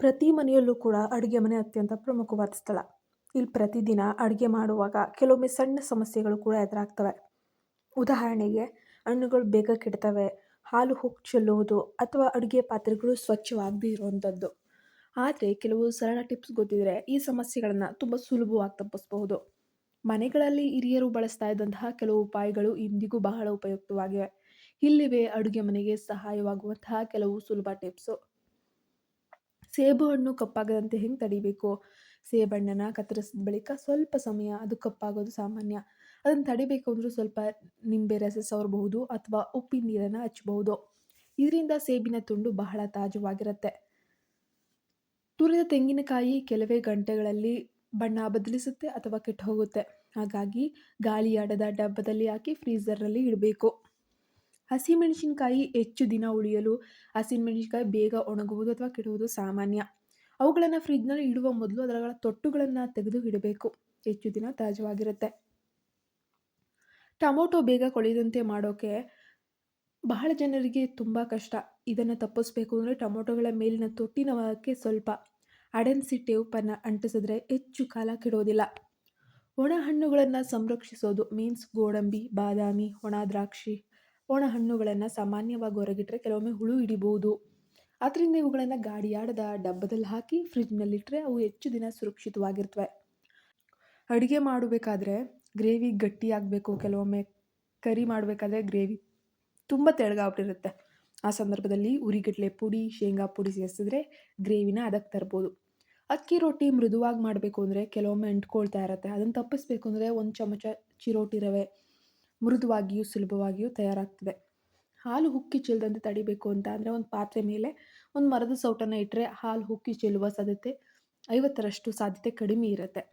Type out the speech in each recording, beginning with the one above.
ಪ್ರತಿ ಮನೆಯಲ್ಲೂ ಕೂಡ ಅಡುಗೆ ಮನೆ ಅತ್ಯಂತ ಪ್ರಮುಖವಾದ ಸ್ಥಳ. ಇಲ್ಲಿ ಪ್ರತಿದಿನ ಅಡುಗೆ ಮಾಡುವಾಗ ಕೆಲವೊಮ್ಮೆ ಸಣ್ಣ ಸಮಸ್ಯೆಗಳು ಕೂಡ ಎದುರಾಗ್ತವೆ. ಉದಾಹರಣೆಗೆ, ಹಣ್ಣುಗಳು ಬೇಗ ಕೆಡ್ತವೆ, ಹಾಲು ಉಕ್ಕಿ ಚೆಲ್ಲುವುದು ಅಥವಾ ಅಡುಗೆ ಪಾತ್ರೆಗಳು ಸ್ವಚ್ಛವಾಗದೇ ಇರುವಂಥದ್ದು. ಆದರೆ ಕೆಲವು ಸರಳ ಟಿಪ್ಸ್ ಗೊತ್ತಿದ್ರೆ ಈ ಸಮಸ್ಯೆಗಳನ್ನು ತುಂಬ ಸುಲಭವಾಗಿ ತಪ್ಪಿಸಬಹುದು. ಮನೆಗಳಲ್ಲಿ ಹಿರಿಯರು ಬಳಸ್ತಾ ಇದ್ದಂತಹ ಕೆಲವು ಉಪಾಯಗಳು ಇಂದಿಗೂ ಬಹಳ ಉಪಯುಕ್ತವಾಗಿವೆ. ಇಲ್ಲಿವೆ ಅಡುಗೆ ಮನೆಗೆ ಸಹಾಯವಾಗುವಂತಹ ಕೆಲವು ಸುಲಭ ಟಿಪ್ಸು. ಸೇಬು ಹಣ್ಣು ಕಪ್ಪಾಗದಂತೆ ಹೆಂಗೆ ತಡಿಬೇಕು? ಸೇಬಣ್ಣನ ಕತ್ತರಿಸಿದ ಬಳಿಕ ಸ್ವಲ್ಪ ಸಮಯ ಅದು ಕಪ್ಪಾಗೋದು ಸಾಮಾನ್ಯ. ಅದನ್ನು ತಡಿಬೇಕು ಅಂದರೂ ಸ್ವಲ್ಪ ನಿಂಬೆ ರಸ ಸವರಬಹುದು ಅಥವಾ ಉಪ್ಪಿನ ನೀರನ್ನು ಹಚ್ಚಬಹುದು. ಇದರಿಂದ ಸೇಬಿನ ತುಂಡು ಬಹಳ ತಾಜವಾಗಿರುತ್ತೆ. ತುರಿದ ತೆಂಗಿನಕಾಯಿ ಕೆಲವೇ ಗಂಟೆಗಳಲ್ಲಿ ಬಣ್ಣ ಬದಲಿಸುತ್ತೆ ಅಥವಾ ಕೆಟ್ಟು ಹೋಗುತ್ತೆ. ಹಾಗಾಗಿ ಗಾಳಿಯಾಡದ ಡಬ್ಬದಲ್ಲಿ ಹಾಕಿ ಫ್ರೀಝರ್ನಲ್ಲಿ ಇಡಬೇಕು. ಹಸಿಮೆಣಸಿನಕಾಯಿ ಹೆಚ್ಚು ದಿನ ಉಳಿಯಲು ಹಸಿಮೆಣಸಿನಕಾಯಿ ಬೇಗ ಒಣಗುವುದು ಅಥವಾ ಕೆಡುವುದು ಸಾಮಾನ್ಯ. ಅವುಗಳನ್ನು ಫ್ರಿಜ್ನಲ್ಲಿ ಇಡುವ ಮೊದಲು ಅದರ ತೊಟ್ಟುಗಳನ್ನು ತೆಗೆದು ಇಡಬೇಕು. ಹೆಚ್ಚು ದಿನ ತಾಜವಾಗಿರುತ್ತೆ. ಟೊಮೊಟೊ ಬೇಗ ಕೊಳೆಯದಂತೆ ಮಾಡೋಕೆ ಬಹಳ ಜನರಿಗೆ ತುಂಬ ಕಷ್ಟ. ಇದನ್ನು ತಪ್ಪಿಸ್ಬೇಕು ಅಂದರೆ ಟೊಮೊಟೊಗಳ ಮೇಲಿನ ತೊಟ್ಟಿನ ಭಾಗಕ್ಕೆ ಸ್ವಲ್ಪ ಅಡೆನ್ಸಿ ಟೇಪನ್ನು ಅಂಟಿಸಿದ್ರೆ ಹೆಚ್ಚು ಕಾಲ ಕೆಡೋದಿಲ್ಲ. ಒಣ ಹಣ್ಣುಗಳನ್ನು ಸಂರಕ್ಷಿಸೋದು ಮೀನ್ಸ್ ಗೋಡಂಬಿ, ಬಾದಾಮಿ, ಒಣ ದ್ರಾಕ್ಷಿ, ಒಣ ಹಣ್ಣುಗಳನ್ನು ಸಾಮಾನ್ಯವಾಗಿ ಹೊರಗಿಟ್ರೆ ಕೆಲವೊಮ್ಮೆ ಹುಳು ಹಿಡಿಬಹುದು. ಆದ್ದರಿಂದ ಇವುಗಳನ್ನು ಗಾಳಿಯಾಡದ ಡಬ್ಬದಲ್ಲಿ ಹಾಕಿ ಫ್ರಿಜ್ನಲ್ಲಿಟ್ಟರೆ ಅವು ಹೆಚ್ಚು ದಿನ ಸುರಕ್ಷಿತವಾಗಿರ್ತವೆ. ಅಡುಗೆ ಮಾಡಬೇಕಾದ್ರೆ ಗ್ರೇವಿ ಗಟ್ಟಿಯಾಗಬೇಕು. ಕೆಲವೊಮ್ಮೆ ಕರಿ ಮಾಡಬೇಕಾದ್ರೆ ಗ್ರೇವಿ ತುಂಬ ತೆಳ್ಳಗಾಗ್ಬಿಟ್ಟಿರುತ್ತೆ. ಆ ಸಂದರ್ಭದಲ್ಲಿ ಉರಿಗಡಲೆ ಪುಡಿ, ಶೇಂಗಾ ಪುಡಿ ಸೇರಿಸಿದ್ರೆ ಗ್ರೇವಿನ ಅದಕ್ಕೆ ತರ್ಬೋದು. ಅಕ್ಕಿ ರೊಟ್ಟಿ ಮೃದುವಾಗಿ ಮಾಡಬೇಕು ಅಂದರೆ ಕೆಲವೊಮ್ಮೆ ಅಂಟ್ಕೊಳ್ತಾ ಇರುತ್ತೆ. ಅದನ್ನು ತಪ್ಪಿಸ್ಬೇಕು ಅಂದರೆ 1 ಚಮಚ ಚಿರೋಟಿ ರವೆ ಮೃದುವಾಗಿಯೂ ಸುಲಭವಾಗಿಯೂ ತಯಾರಾಗ್ತದೆ. ಹಾಲು ಉಕ್ಕಿ ಚೆಲ್ಲದಂತೆ ತಡಿಬೇಕು ಅಂತ ಅಂದರೆ ಒಂದು ಪಾತ್ರೆ ಮೇಲೆ ಒಂದು ಮರದ ಸೌಟನ್ನು ಇಟ್ಟರೆ ಹಾಲು ಉಕ್ಕಿ ಚೆಲ್ಲುವ ಸಾಧ್ಯತೆ 50ರಷ್ಟು ಸಾಧ್ಯತೆ ಕಡಿಮೆ ಇರುತ್ತೆ.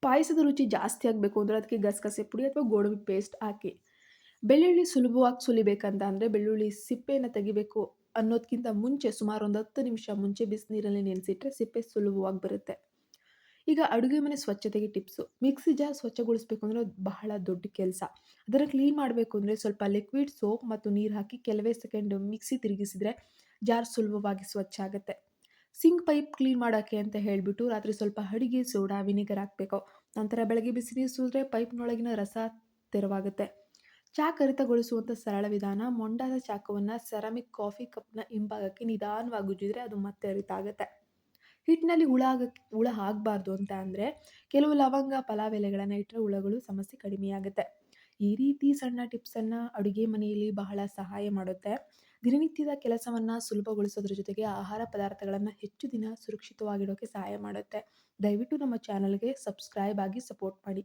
ಪಾಯಸದ ರುಚಿ ಜಾಸ್ತಿ ಆಗಬೇಕು ಅಂದರೆ ಅದಕ್ಕೆ ಗಸಗಸೆ ಪುಡಿ ಅಥವಾ ಗೋಡಂಬಿ ಪೇಸ್ಟ್ ಹಾಕಿ. ಬೆಳ್ಳುಳ್ಳಿ ಸುಲಭವಾಗಿ ಸುಲಿಬೇಕಂತ ಅಂದರೆ ಬೆಳ್ಳುಳ್ಳಿ ಸಿಪ್ಪೆಯನ್ನು ತೆಗಿಬೇಕು ಅನ್ನೋದಕ್ಕಿಂತ ಮುಂಚೆ ಸುಮಾರು ಒಂದು 10 ನಿಮಿಷ ಮುಂಚೆ ಬಿಸಿನೀರಲ್ಲಿ ನೆನೆಸಿಟ್ರೆ ಸಿಪ್ಪೆ ಸುಲಭವಾಗಿ ಬರುತ್ತೆ. ಈಗ ಅಡುಗೆ ಮನೆ ಸ್ವಚ್ಛತೆಗೆ ಟಿಪ್ಸು. ಮಿಕ್ಸಿ ಜಾರ್ ಸ್ವಚ್ಛಗೊಳಿಸಬೇಕು ಅಂದರೆ ಬಹಳ ದೊಡ್ಡ ಕೆಲಸ. ಅದನ್ನು ಕ್ಲೀನ್ ಮಾಡಬೇಕು ಅಂದರೆ ಸ್ವಲ್ಪ ಲಿಕ್ವಿಡ್ ಸೋಪ್ ಮತ್ತು ನೀರು ಹಾಕಿ ಕೆಲವೇ ಸೆಕೆಂಡ್ ಮಿಕ್ಸಿ ತಿರುಗಿಸಿದ್ರೆ ಜಾರ್ ಸುಲಭವಾಗಿ ಸ್ವಚ್ಛ ಆಗುತ್ತೆ. ಸಿಂಕ್ ಪೈಪ್ ಕ್ಲೀನ್ ಮಾಡೋಕ್ಕೆ ಅಂತ ಹೇಳಿಬಿಟ್ಟು ರಾತ್ರಿ ಸ್ವಲ್ಪ ಅಡಿಗೆ ಸೋಡಾ, ವಿನೆಗರ್ ಹಾಕಬೇಕು. ನಂತರ ಬೆಳಗ್ಗೆ ಬಿಸಿ ನೀರು ಸುರಿದ್ರೆ ಪೈಪ್ನೊಳಗಿನ ರಸ ತೆರವಾಗುತ್ತೆ. ಚಹಾ ಕರಿತಗೊಳಿಸುವಂಥ ಸರಳ ವಿಧಾನ. ಮೊಂಡಾದ ಚಾಕುವನ್ನು ಸೆರಾಮಿಕ್ ಕಾಫಿ ಕಪ್ನ ಹಿಂಭಾಗಕ್ಕೆ ನಿಧಾನವಾಗಿ ಉಜ್ಜಿದ್ರೆ ಅದು ಮತ್ತೆ ಹರಿತ ಆಗುತ್ತೆ. ಹಿಟ್ಟಿನಲ್ಲಿ ಹುಳ ಆಗಬಾರ್ದು ಅಂತ ಅಂದರೆ ಕೆಲವು ಲವಂಗ, ಪಲಾವ್ ಎಲೆಗಳನ್ನು ಇಟ್ಟರೆ ಹುಳಗಳು ಸಮಸ್ಯೆ ಕಡಿಮೆಯಾಗುತ್ತೆ. ಈ ರೀತಿ ಸಣ್ಣ ಟಿಪ್ಸನ್ನು ಅಡುಗೆ ಮನೆಯಲ್ಲಿ ಬಹಳ ಸಹಾಯ ಮಾಡುತ್ತೆ. ದಿನನಿತ್ಯದ ಕೆಲಸವನ್ನು ಸುಲಭಗೊಳಿಸೋದ್ರ ಜೊತೆಗೆ ಆಹಾರ ಪದಾರ್ಥಗಳನ್ನು ಹೆಚ್ಚು ದಿನ ಸುರಕ್ಷಿತವಾಗಿಡೋಕ್ಕೆ ಸಹಾಯ ಮಾಡುತ್ತೆ. ದಯವಿಟ್ಟು ನಮ್ಮ ಚಾನಲ್ಗೆ ಸಬ್ಸ್ಕ್ರೈಬ್ ಆಗಿ ಸಪೋರ್ಟ್ ಮಾಡಿ.